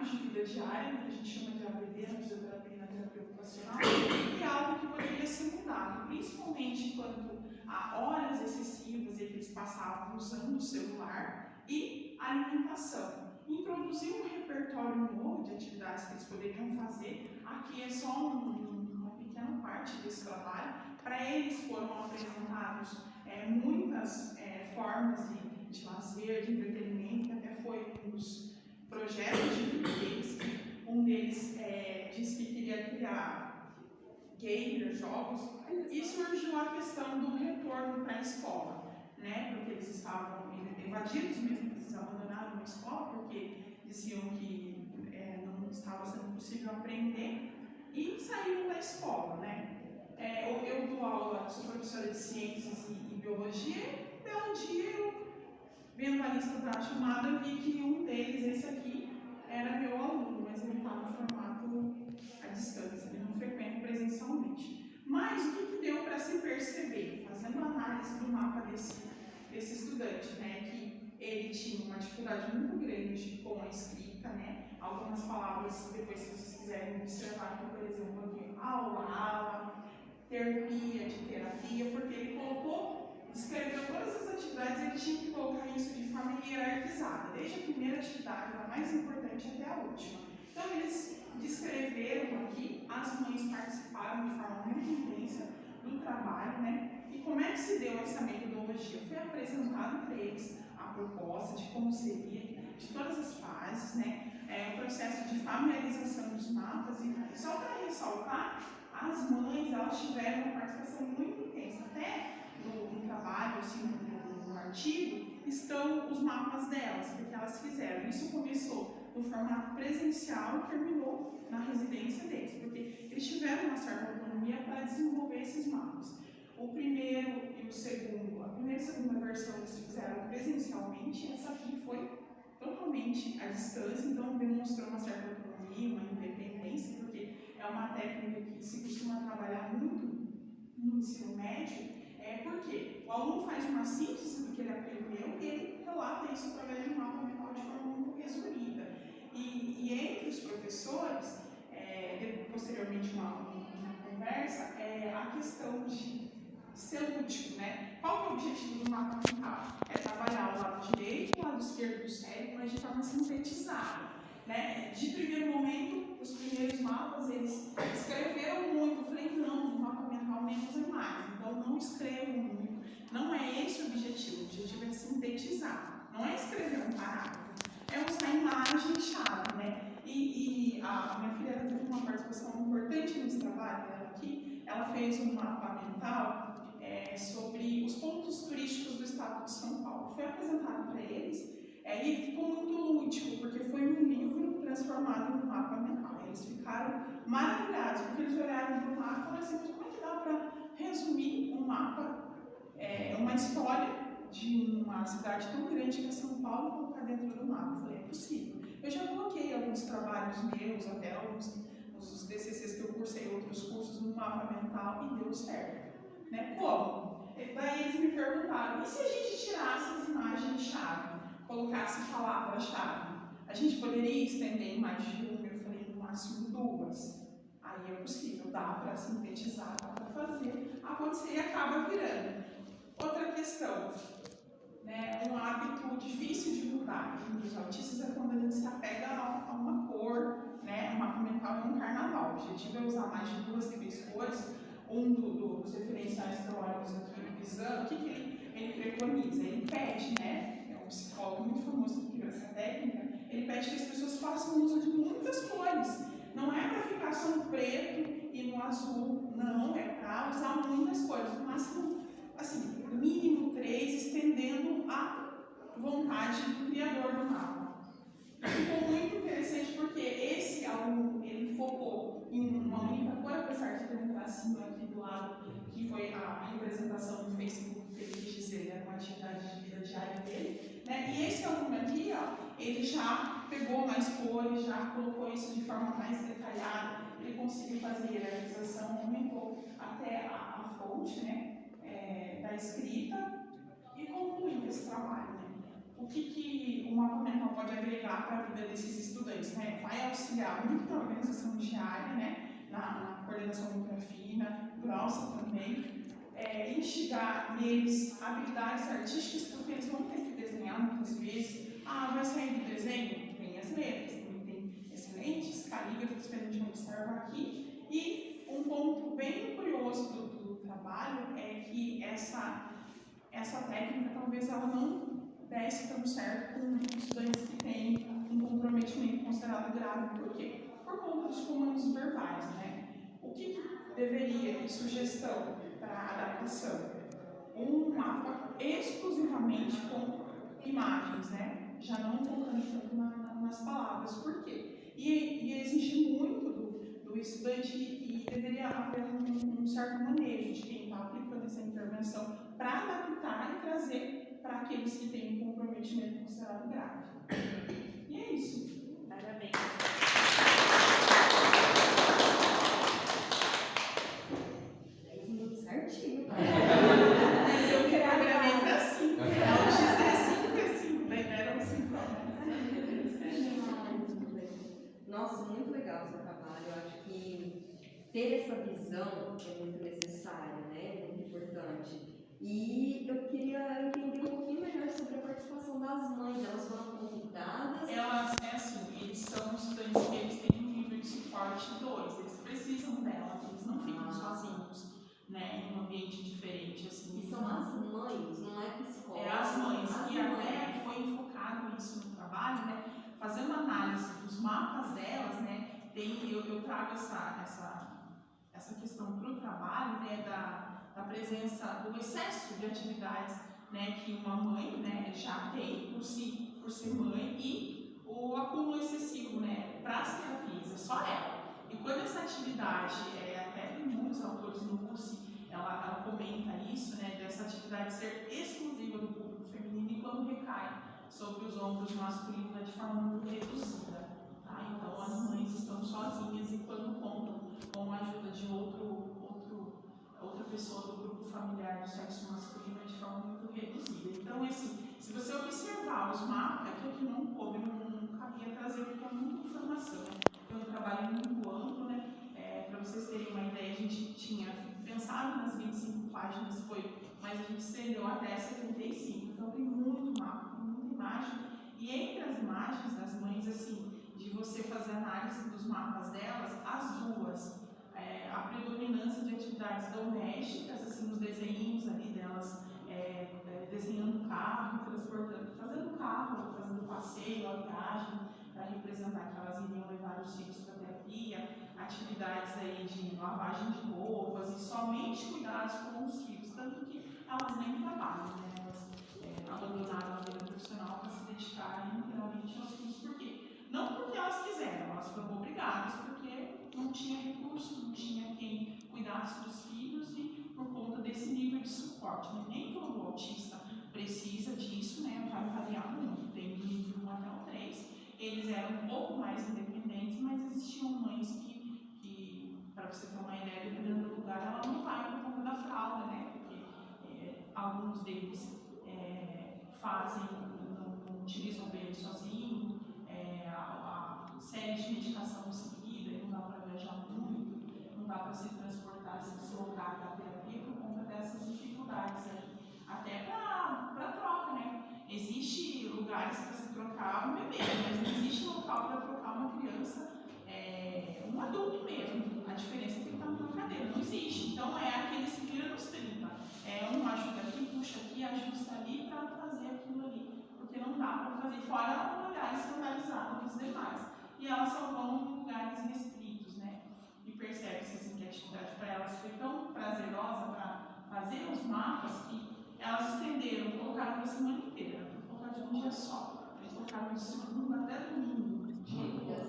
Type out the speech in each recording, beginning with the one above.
hábitos de vida diária, que a gente chama de AVD, na fisioterapia e na terapia ocupacional, e algo que poderia ser mudado, principalmente quanto a horas excessivas que eles passavam usando o celular e alimentação. Introduzir um repertório novo de atividades que eles poderiam fazer, aqui é só uma pequena parte desse trabalho. Para eles foram apresentados muitas formas de lazer, de entretenimento, que até foi um dos projetos de vida deles. Um deles disse que queria criar gamers, jogos, e surgiu a questão do retorno para a escola, né? Porque eles estavam evadidos mesmo, eles abandonaram a escola porque diziam que não estava sendo possível aprender e saíram da escola, né? Eu dou aula, sou professora de ciências e biologia, e belo dia eu, vendo a lista da chamada, vi que um deles, esse aqui, era meu aluno, mas ele está no formato à distância, ele não frequenta presencialmente. Mas o que deu para se perceber, fazendo análise do mapa desse estudante, né, que ele tinha uma dificuldade muito grande com a escrita, né, algumas palavras, depois se vocês quiserem observar aqui, por exemplo, aqui, aula, terapia, de terapia, porque ele escreveu todas as atividades, ele tinha que colocar isso de forma hierarquizada, desde a primeira atividade, a mais importante, até a última. Então, eles descreveram aqui, as mães participaram de forma muito intensa do trabalho, né? E como é que se deu essa metodologia? Foi apresentado para eles a proposta de como seria, de todas as fases, né? O processo de familiarização dos mapas, e só para ressaltar, as mães, elas tiveram uma participação muito intensa, até no trabalho, assim, no artigo, estão os mapas delas, porque elas fizeram. Isso começou no formato presencial e terminou na residência deles, porque eles tiveram uma certa autonomia para desenvolver esses mapas. O primeiro e o segundo, a primeira e a segunda versão eles fizeram presencialmente, essa aqui foi totalmente à distância, então demonstrou uma certa autonomia, uma independência, porque é uma técnica que se costuma trabalhar muito no ensino médio, porque o aluno faz uma síntese do que ele aprendeu e ele relata isso através de um mapa mental de forma muito resumida. E entre os professores, posteriormente uma conversa, a questão de ser lúdico, né? Qual é o objetivo do mapa mental? É trabalhar o lado direito e o lado esquerdo do cérebro, mas de forma sintetizada, né? De primeiro momento, os primeiros mapas, eles escreveram muito. Eu falei, não, no mapa mental menos é mais. Então, não escrevam muito. Não é esse o objetivo. O objetivo é sintetizar. Não é escrever um parágrafo. É usar a imagem-chave, né? E a minha filha teve uma participação importante nesse trabalho dela aqui. Ela fez um mapa mental sobre os pontos turísticos do estado de São Paulo. Foi apresentado para eles e ficou muito lúdico, porque foi um livro transformado em um mapa mental. Eles ficaram maravilhados, porque eles olharam para o mapa e falaram assim, mas como é que dá para resumir um mapa, uma história de uma cidade tão grande que é São Paulo, e colocar dentro do mapa? Eu falei, é possível. Eu já coloquei alguns trabalhos meus, até alguns dos TCCs que eu cursei, outros cursos, no mapa mental e deu certo. Né? Como? Daí eles me perguntaram, e se a gente tirasse as imagens-chave, colocasse palavra-chave? A gente poderia estender em mais de uma? Eu falei, no máximo duas. Aí é possível, dá para sintetizar, dá para fazer acontecer e acaba virando. Outra questão, né, um hábito difícil de mudar entre os autistas é quando a gente se apega a uma cor, né? O mapa mental é um carnaval. O objetivo é usar mais de 2, 3 cores. Um dos referenciais teóricos aqui no Pisano, o que ele preconiza? Ele pede, né? É um psicólogo muito famoso que criou essa técnica. Ele pede que as pessoas façam uso de muitas cores. Não é para ficar só no preto e no azul, não, é para usar muitas cores. No máximo, assim, no mínimo 3, estendendo a vontade do criador do mapa. Ficou muito interessante porque esse aluno, ele focou em uma única cor, apesar de ter um tracinho aqui do lado, que foi a representação do Facebook que ele quis dizer, era uma atividade de vida diária dele, né? E esse aluno aqui, ó, ele já pegou mais cores, já colocou isso de forma mais detalhada, ele conseguiu fazer hierarquização, aumentou até a fonte, né, da escrita e concluiu esse trabalho, né? o que o mapa mental pode agregar para a vida desses estudantes, né? Vai auxiliar muito na organização diária, né? Na coordenação intrafina, grossa também, instigar neles habilidades artísticas, porque eles vão ter que desenhar muitas vezes. Ah, vai sair do desenho? Tem as letras, também tem excelentes calígrafos que a gente observa aqui. E um ponto bem curioso do trabalho é que essa técnica talvez ela não desse tão certo com estudantes que têm um comprometimento considerado grave. Por quê? Por conta dos comandos verbais, né? O que deveria, e sugestão para adaptação? Um mapa exclusivamente com imagens, né? Já não focando tanto nas palavras. Por quê? E exige muito do estudante e deveria haver um certo manejo de quem está aplicando essa intervenção para adaptar e trazer para aqueles que têm um comprometimento considerado grave. E é isso. Parabéns. Certinho. Mas eu programei para 5. Ela diz 5, daí deram 5. Nossa, muito legal o seu trabalho. Eu acho que ter essa visão é muito necessário, né? Muito importante. E eu queria entender um pouquinho melhor sobre a participação das mães. Elas foram convidadas? Elas, assim, eles são estudantes que eles têm um nível de suporte 2. Eles precisam delas, eles não ficam sozinhos, né? Em um ambiente diferente, assim. E são as mães, não é psicóloga? É as mães. E mães. até foi enfocado isso no trabalho, né? Fazendo análise dos mapas delas, né? Eu trago essa questão para o trabalho, né? Da presença, do excesso de atividades, né? Que uma mãe, né? Já tem por ser mãe, e o acúmulo excessivo, né? Para as terapias, é só ela. E quando essa atividade, até tem muitos autores no curso, ela comenta isso, né? Dessa atividade ser exclusiva do público feminino e quando recai sobre os ombros masculinos, né, de forma muito reduzida. Tá? Então as mães estão sozinhas e quando contam com a ajuda de outra pessoa do grupo familiar do sexo masculino, é de forma muito reduzida. Então, assim, se você observar os mapas, é que aqui não cabia trazer porque é muita informação, né? É um trabalho muito amplo, né? Para vocês terem uma ideia, a gente tinha pensado nas 25 páginas, mas a gente estendeu até 75, então tem muito mapa, tem muita imagem, e entre as imagens das mães, assim, de você fazer análise dos mapas delas, as duas, a predominância de atividades domésticas, assim, nos desenhos ali delas, desenhando carro, transportando, fazendo carro, fazendo passeio, a viagem, para representar que elas iriam levar os filhos para a terapia, atividades aí de lavagem de roupas e somente cuidados com os filhos, tanto que elas nem trabalham, né? Elas abandonaram a vida profissional para se dedicar inteiramente aos filhos. Por quê? Não porque elas quiseram, elas foram obrigadas, porque não tinha recurso, não tinha quem cuidasse dos filhos e por conta desse nível de suporte. Né? Nem todo autista precisa disso, né? Vai variar muito, tem do nível 1 até o 3. Eles eram um pouco mais independentes, mas existiam mães que para você ter uma ideia, dependendo do lugar, ela não vai por conta da fralda, né? Porque alguns deles não utilizam o bebê sozinho, a série de medicação seguida, não dá para viajar muito, não dá para se transportar, se deslocar para a terapia por conta dessas dificuldades aí. Até para troca, né? Existem lugares para se trocar um bebê, mas não existe local para trocar uma criança, um adulto mesmo. A diferença é que ele está numa cadeira, não existe. Então é aquele se vira nos 30. Um ajuda aqui, puxa aqui, ajusta ali para fazer aquilo ali. Porque não dá para fazer fora um olhar escandalizado dos demais. E elas só vão em lugares restritos, né? E percebe-se assim, que a atividade para elas foi tão prazerosa para fazer os mapas que elas estenderam, colocaram para a semana inteira, não colocaram de um dia só. Eles colocaram de segunda até domingo,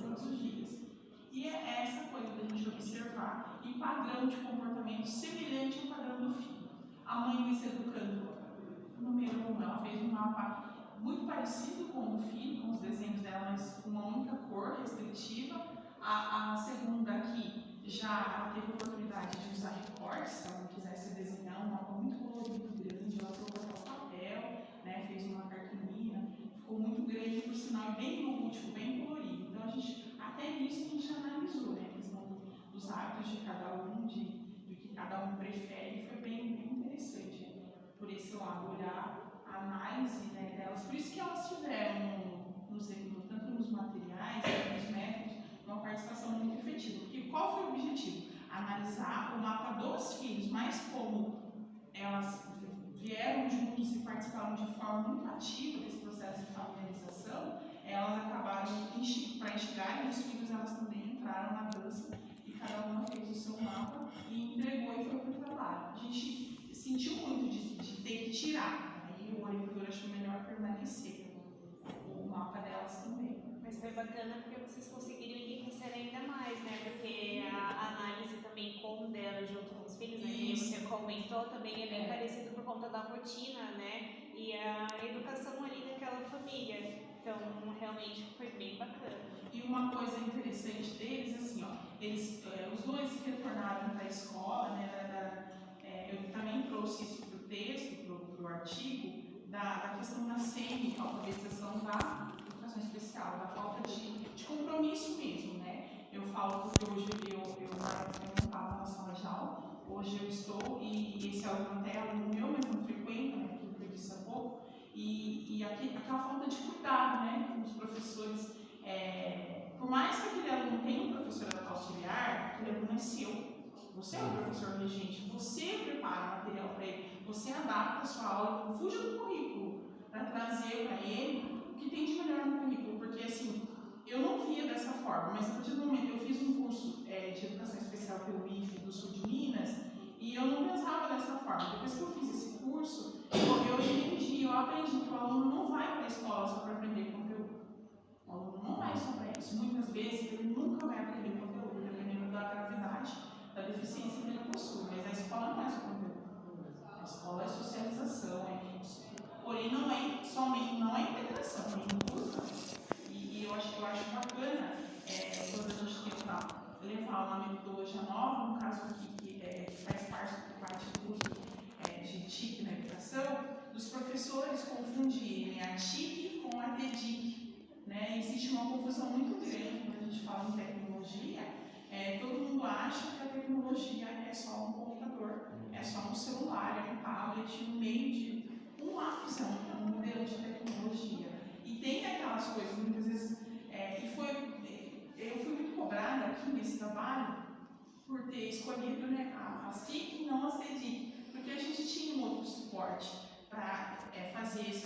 todos os dias. E é essa coisa da gente observar e padrão de comportamento semelhante ao padrão do filho. A mãe desse educando, número 1, ela fez um mapa muito parecido com o filho, com os desenhos dela, mas com uma única cor restritiva. A segunda aqui, ela teve a oportunidade de usar recortes, se ela não quisesse desenhar um mapa muito colorido, grande, ela trocou o papel, né, fez uma cartolina sinal bem lúdico, bem colorido. Então, até nisso a gente analisou, né, a questão dos hábitos de cada um, do que cada um prefere, foi bem interessante, por esse lado, olhar a análise, né, delas. Por isso que elas tiveram, tanto nos materiais, quanto nos métodos, uma participação muito efetiva. Porque qual foi o objetivo? Analisar o mapa dos filhos, mas como elas vieram juntos e participaram de forma muito ativa desse processo de familiarização, elas acabaram, para instigarem os filhos, elas também entraram na dança e cada uma fez o seu mapa e entregou e foi para o trabalho. A gente sentiu muito de ter que tirar, aí o orientador achou melhor permanecer o mapa delas também. Mas foi bacana porque vocês conseguiram enriquecer ainda mais, né? Porque a análise também com o dela junto com os filhos, né? Que você comentou, também é bem parecido por conta da rotina, né? E a educação ali daquela família. Então, realmente foi bem bacana. E uma coisa interessante deles, assim, ó, eles, os dois que retornaram para a escola, né? Eu também trouxe isso para o texto, para o artigo, da questão da SEMI, a alfabetização da educação especial, da falta de compromisso mesmo, né? Eu falo porque hoje eu não estava na sala de aula, hoje eu estou, e esse aluno até é aluno meu, mas não frequenta, né, aquilo que eu disse há pouco, e aquela falta de cuidado, né, com os professores, por mais que aquele aluno tenha um professor auxiliar, aquele aluno é seu. Você é o professor regente, você prepara o material para ele, você adapta a sua aula, fuja do currículo para trazer para ele o que tem de melhor no currículo, porque assim, eu não via dessa forma, mas a partir do momento eu fiz um curso de educação especial pelo IFE do sul de Minas e eu não pensava dessa forma. Depois que eu fiz esse curso, eu aprendi que o aluno não vai para a escola só para aprender conteúdo. O aluno não vai só para isso. Muitas vezes ele nunca vai aprender conteúdo, dependendo da gravidade da deficiência que ele possui, mas a escola não é só conteúdo. A escola é socialização, porém não é somente, não é integração, é inclusão. E eu acho bacana quando a gente tenta levar uma metodologia nova, no caso aqui que faz parte do curso de TIC na educação, dos professores confundirem a TIC com a TEDIC. Né? Existe uma confusão muito grande quando a gente fala em tecnologia. Todo mundo acha que a tecnologia é só um computador, é só um celular, é um tablet, um meio de um lápis, um modelo de tecnologia. E tem aquelas coisas, muitas vezes, eu fui muito cobrada aqui nesse trabalho por ter escolhido, né, as TIC e não as TEDIC, porque a gente tinha um outro suporte para fazer esses